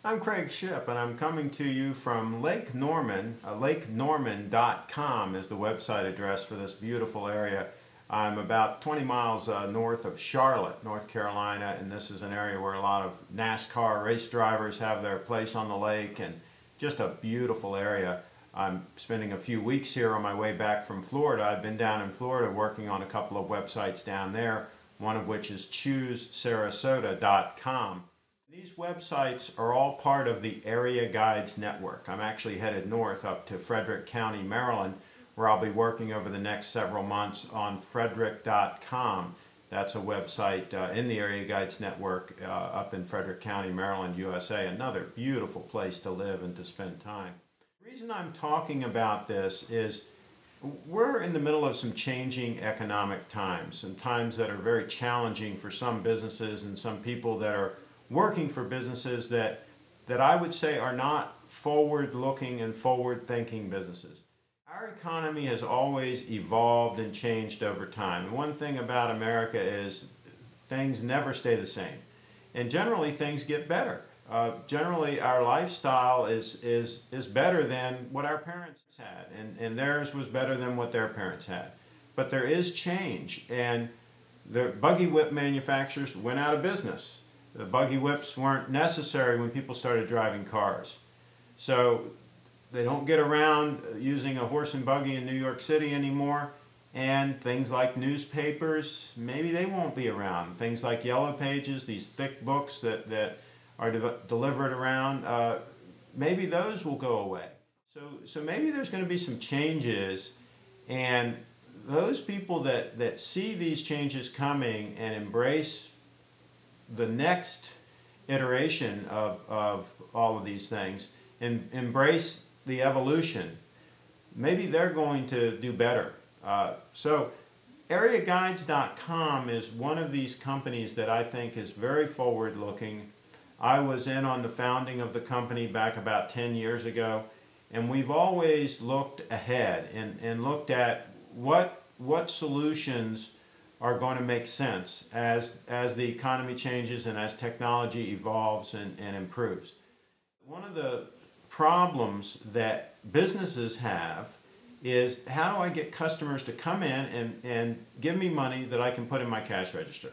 I'm Craig Shipp, and I'm coming to you from Lake Norman. LakeNorman.com is the website address for this beautiful area. I'm about 20 miles north of Charlotte, North Carolina, and this is an area where a lot of NASCAR race drivers have their place on the lake, and just a beautiful area. I'm spending a few weeks here on my way back from Florida. I've been down in Florida working on a couple of websites down there, one of which is ChooseSarasota.com. These websites are all part of the Area Guides network. I'm actually headed north up to Frederick County, Maryland, where I'll be working over the next several months on Frederick.com. That's a website in the Area Guides network up in Frederick County, Maryland, USA. Another beautiful place to live and to spend time. The reason I'm talking about this is we're in the middle of some changing economic times, and times that are very challenging for some businesses and some people that are working for businesses that I would say are not forward-looking and forward-thinking businesses. Our economy has always evolved and changed over time. And one thing about America is things never stay the same. And generally things get better. Generally our lifestyle is better than what our parents had, and theirs was better than what their parents had. But there is change, and the buggy whip manufacturers went out of business. The buggy whips weren't necessary when people started driving cars. So they don't get around using a horse and buggy in New York City anymore. And things like newspapers, maybe they won't be around. Things like yellow pages, these thick books that are delivered around, maybe those will go away. So maybe there's going to be some changes, and those people that see these changes coming and embrace the next iteration of all of these things and embrace the evolution, maybe they're going to do better. So AreaGuides.com is one of these companies that I think is very forward-looking. I was in on the founding of the company back about 10 years ago, and we've always looked ahead and looked at what solutions are going to make sense as the economy changes and as technology evolves and improves. One of the problems that businesses have is, how do I get customers to come in and give me money that I can put in my cash register?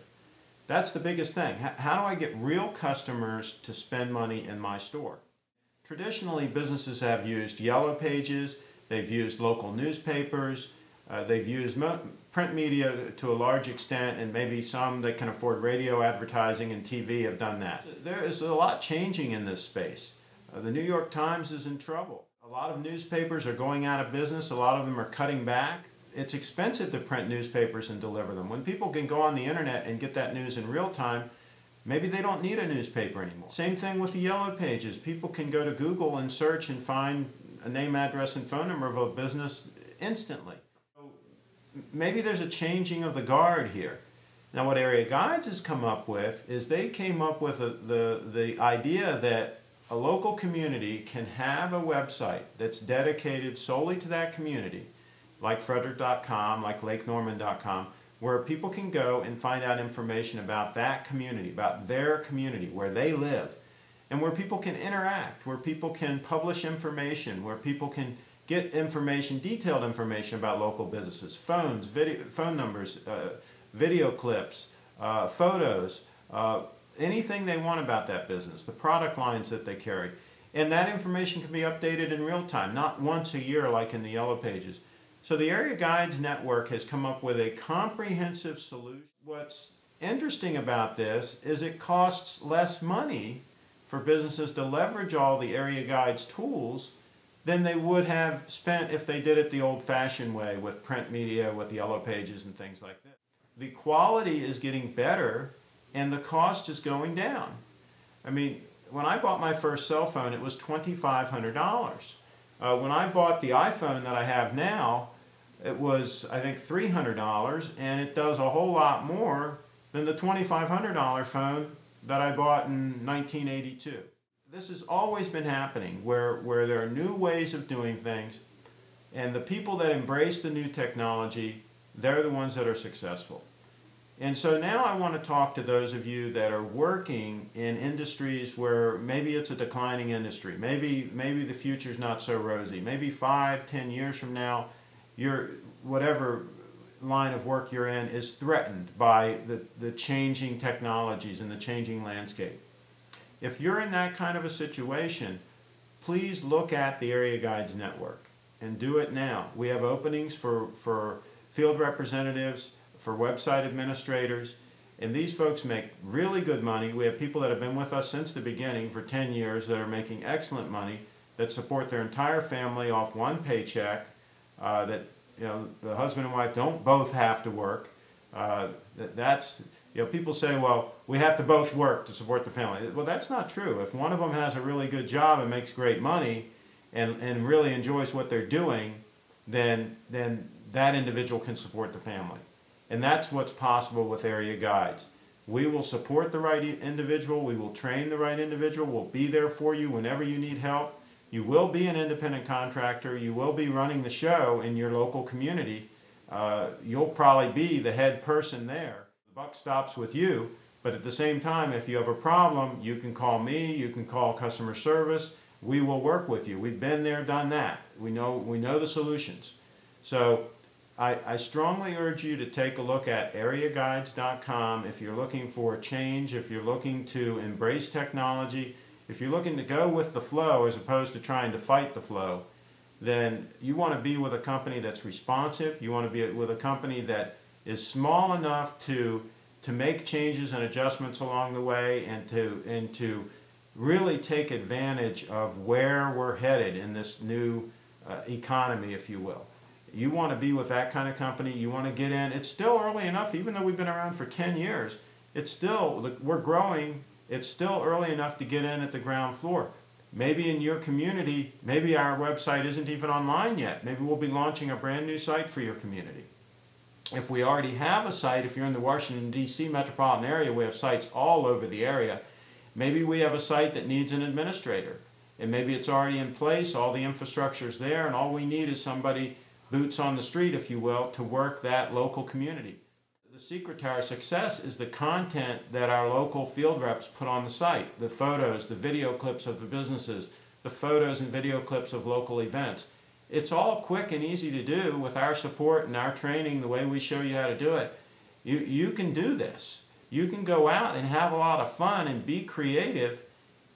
That's the biggest thing. How do I get real customers to spend money in my store? Traditionally, businesses have used yellow pages, they've used local newspapers, they've used print media to a large extent, and maybe some that can afford radio advertising and TV have done that. There is a lot changing in this space. The New York Times is in trouble. A lot of newspapers are going out of business. A lot of them are cutting back. It's expensive to print newspapers and deliver them. When people can go on the internet and get that news in real time, maybe they don't need a newspaper anymore. Same thing with the yellow pages. People can go to Google and search and find a name, address, and phone number of a business instantly. Maybe there's a changing of the guard here. Now what Area Guides has come up with is they came up with the idea that a local community can have a website that's dedicated solely to that community, like Frederick.com, like LakeNorman.com, where people can go and find out information about that community, about their community, where they live, and where people can interact, where people can publish information, where people can get information, detailed information about local businesses, phone numbers, video clips, photos, anything they want about that business, the product lines that they carry. And that information can be updated in real time, not once a year like in the yellow pages. So the Area Guides Network has come up with a comprehensive solution. What's interesting about this is it costs less money for businesses to leverage all the Area Guides tools than they would have spent if they did it the old-fashioned way with print media, with yellow pages and things like that. The quality is getting better and the cost is going down. I mean, when I bought my first cell phone, it was $2,500. When I bought the iPhone that I have now, it was, I think, $300, and it does a whole lot more than the $2,500 phone that I bought in 1982. This has always been happening, where there are new ways of doing things, and the people that embrace the new technology, they're the ones that are successful. And so now I want to talk to those of you that are working in industries where maybe it's a declining industry. Maybe the future's not so rosy. Maybe 5, 10 years from now, whatever line of work you're in is threatened by the changing technologies and the changing landscape. If you're in that kind of a situation, please look at the Area Guides Network and do it now. We have openings for field representatives, for website administrators, and these folks make really good money. We have people that have been with us since the beginning for 10 years that are making excellent money, that support their entire family off one paycheck, that the husband and wife don't both have to work. People say, well, we have to both work to support the family. Well, that's not true. If one of them has a really good job and makes great money and really enjoys what they're doing, then that individual can support the family. And that's what's possible with Area Guides. We will support the right individual. We will train the right individual. We'll be there for you whenever you need help. You will be an independent contractor. You will be running the show in your local community. You'll probably be the head person there. The buck stops with you, but at the same time, if you have a problem, you can call me, you can call customer service. We will work with you. We've been there, done that. We know the solutions. So I strongly urge you to take a look at AreaGuides.com if you're looking for a change, if you're looking to embrace technology, if you're looking to go with the flow as opposed to trying to fight the flow. Then you want to be with a company that's responsive. You want to be with a company that is small enough to make changes and adjustments along the way and to really take advantage of where we're headed in this new economy, if you will. You want to be with that kind of company. You want to get in. It's still early enough, even though we've been around for 10 years, we're growing. It's still early enough to get in at the ground floor. Maybe in your community, maybe our website isn't even online yet. Maybe we'll be launching a brand new site for your community. If we already have a site, if you're in the Washington, D.C. metropolitan area, we have sites all over the area. Maybe we have a site that needs an administrator. And maybe it's already in place, all the infrastructure's there, and all we need is somebody, boots on the street, if you will, to work that local community. The secret to our success is the content that our local field reps put on the site, the photos, the video clips of the businesses, the photos and video clips of local events. It's all quick and easy to do with our support and our training, the way we show you how to do it. You can do this. You can go out and have a lot of fun and be creative,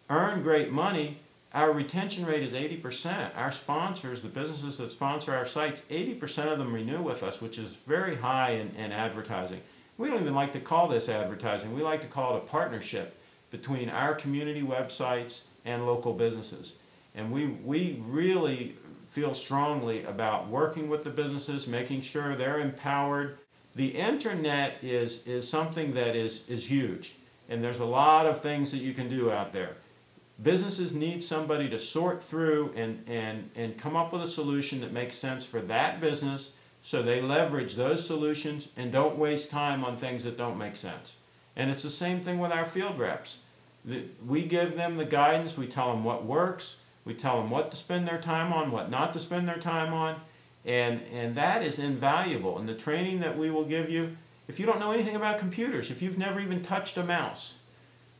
earn great money. Our retention rate is 80%. Our sponsors, the businesses that sponsor our sites, 80% of them renew with us, which is very high in advertising. We don't even like to call this advertising. We like to call it a partnership between our community websites and local businesses. And we really feel strongly about working with the businesses, making sure they're empowered. The internet is something that is huge, and there's a lot of things that you can do out there. Businesses need somebody to sort through and come up with a solution that makes sense for that business, so they leverage those solutions and don't waste time on things that don't make sense. And it's the same thing with our field reps. We give them the guidance, we tell them what works, we tell them what to spend their time on, what not to spend their time on, and that is invaluable. And the training that we will give you, if you don't know anything about computers, if you've never even touched a mouse,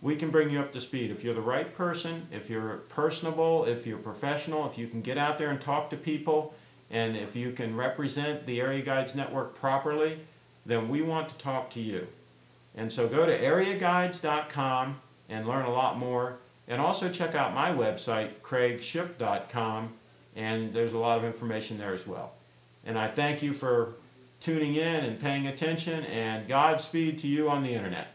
we can bring you up to speed. If you're the right person, if you're personable, if you're professional, if you can get out there and talk to people, and if you can represent the Area Guides Network properly, then we want to talk to you. And so go to AreaGuides.com and learn a lot more. And also check out my website, CraigShipp.com, and there's a lot of information there as well. And I thank you for tuning in and paying attention, and Godspeed to you on the internet.